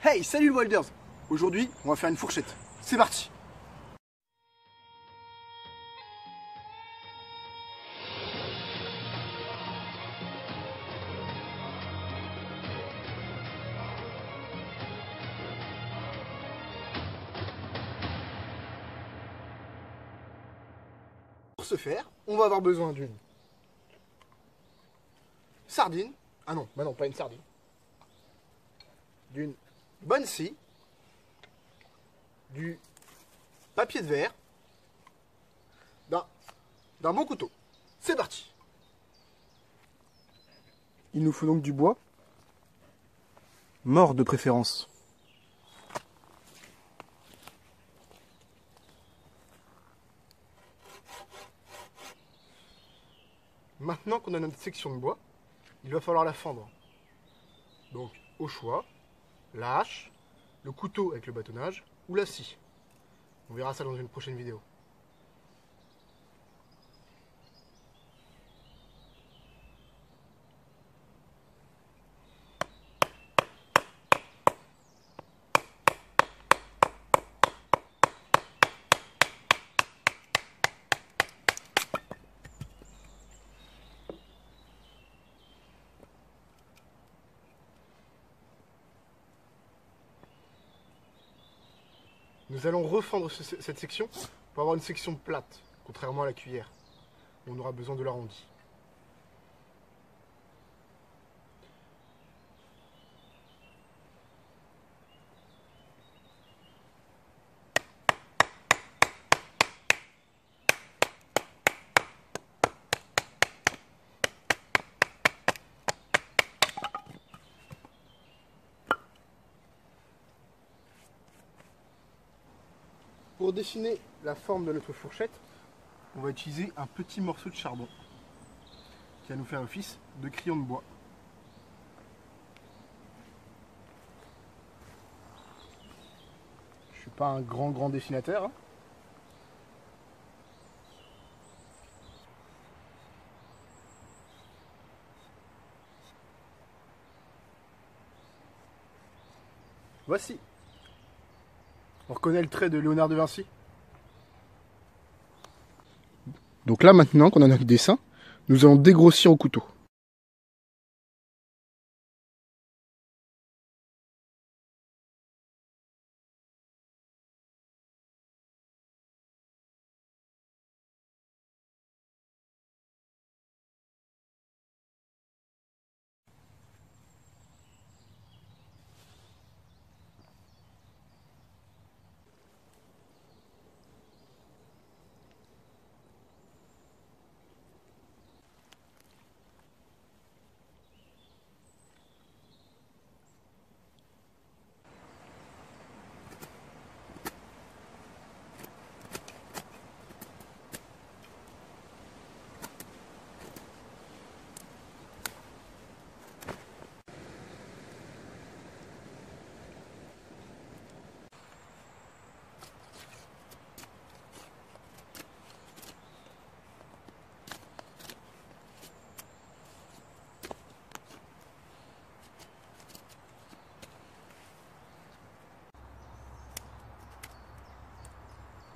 Hey, salut le Wilders! Aujourd'hui, on va faire une fourchette. C'est parti! Pour ce faire, on va avoir besoin d'une sardine. Ah non, bah non, pas une sardine. D'une bonne scie, du papier de verre, d'un bon couteau. C'est parti! Il nous faut donc du bois, mort de préférence. Maintenant qu'on a notre section de bois, il va falloir la fendre. Donc, au choix, la hache, le couteau avec le bâtonnage ou la scie. On verra ça dans une prochaine vidéo. Nous allons refendre cette section pour avoir une section plate, contrairement à la cuillère. On aura besoin de l'arrondi. Pour dessiner la forme de notre fourchette, on va utiliser un petit morceau de charbon qui va nous faire office de crayon de bois. Je suis pas un grand dessinateur, hein. Voici. On reconnaît le trait de Léonard de Vinci. Donc là maintenant qu'on a notre dessin, nous allons dégrossir au couteau.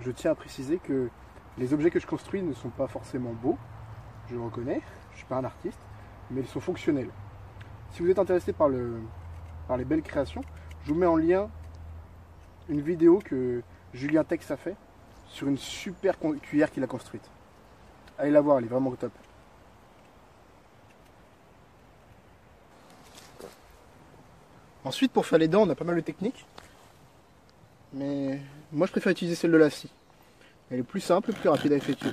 Je tiens à préciser que les objets que je construis ne sont pas forcément beaux, je le reconnais, je ne suis pas un artiste, mais ils sont fonctionnels. Si vous êtes intéressé par les belles créations, je vous mets en lien une vidéo que Julien Tex a fait sur une super cuillère qu'il a construite. Allez la voir, elle est vraiment au top. Ensuite, pour faire les dents, on a pas mal de techniques. Mais moi, je préfère utiliser celle de la scie. Elle est plus simple et plus rapide à effectuer.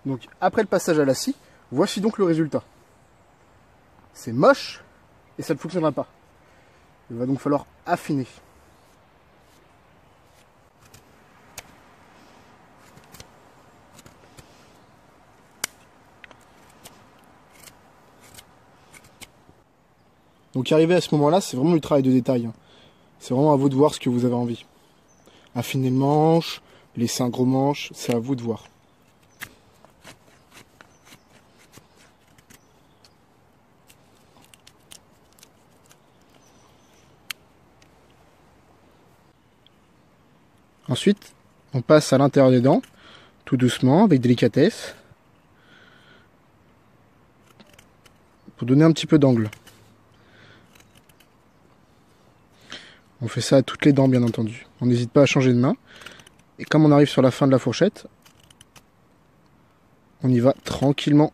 Donc, après le passage à la scie, voici donc le résultat. C'est moche et ça ne fonctionnera pas. Il va donc falloir affiner. Donc arrivé à ce moment-là, c'est vraiment du travail de détail, hein. C'est vraiment à vous de voir ce que vous avez envie. Affiner le manche, laisser un gros manche, c'est à vous de voir. Ensuite, on passe à l'intérieur des dents, tout doucement, avec délicatesse, pour donner un petit peu d'angle. On fait ça à toutes les dents, bien entendu. On n'hésite pas à changer de main. Et comme on arrive sur la fin de la fourchette, on y va tranquillement,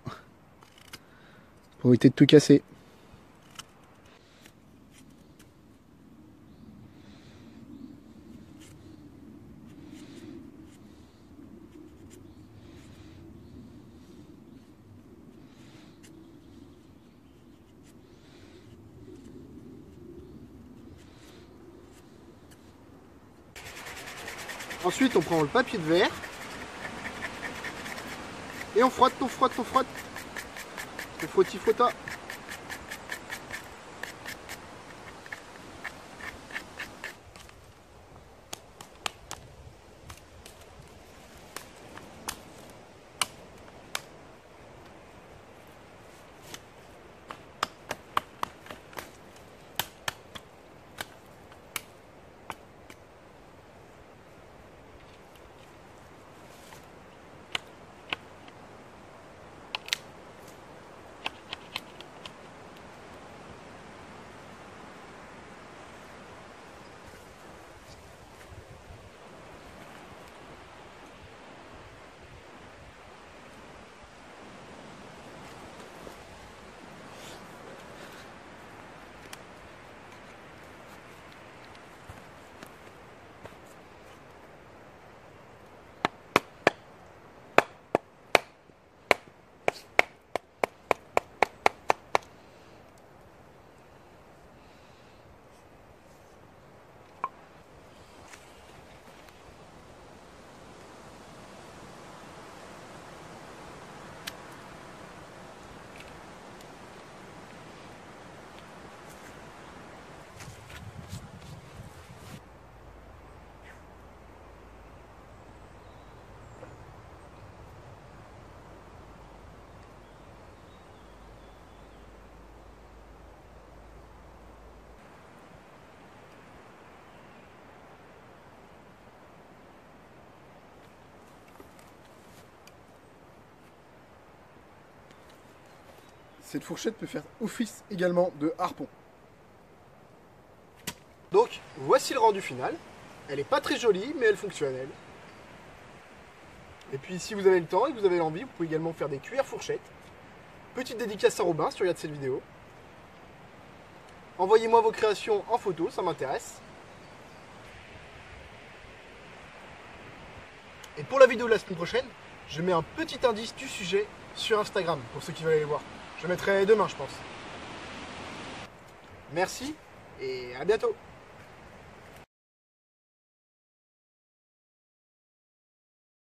pour éviter de tout casser. Ensuite, on prend le papier de verre et on frotte, on frotte, on frotte. On frotti frotta. Cette fourchette peut faire office également de harpon. Donc, voici le rendu final. Elle n'est pas très jolie, mais elle fonctionne, elle. Et puis, si vous avez le temps et que vous avez l'envie, vous pouvez également faire des cuillères fourchettes. Petite dédicace à Robin si tu regardes cette vidéo. Envoyez-moi vos créations en photo, ça m'intéresse. Et pour la vidéo de la semaine prochaine, je mets un petit indice du sujet sur Instagram, pour ceux qui veulent aller voir. Je le mettrai demain, je pense. Merci et à bientôt.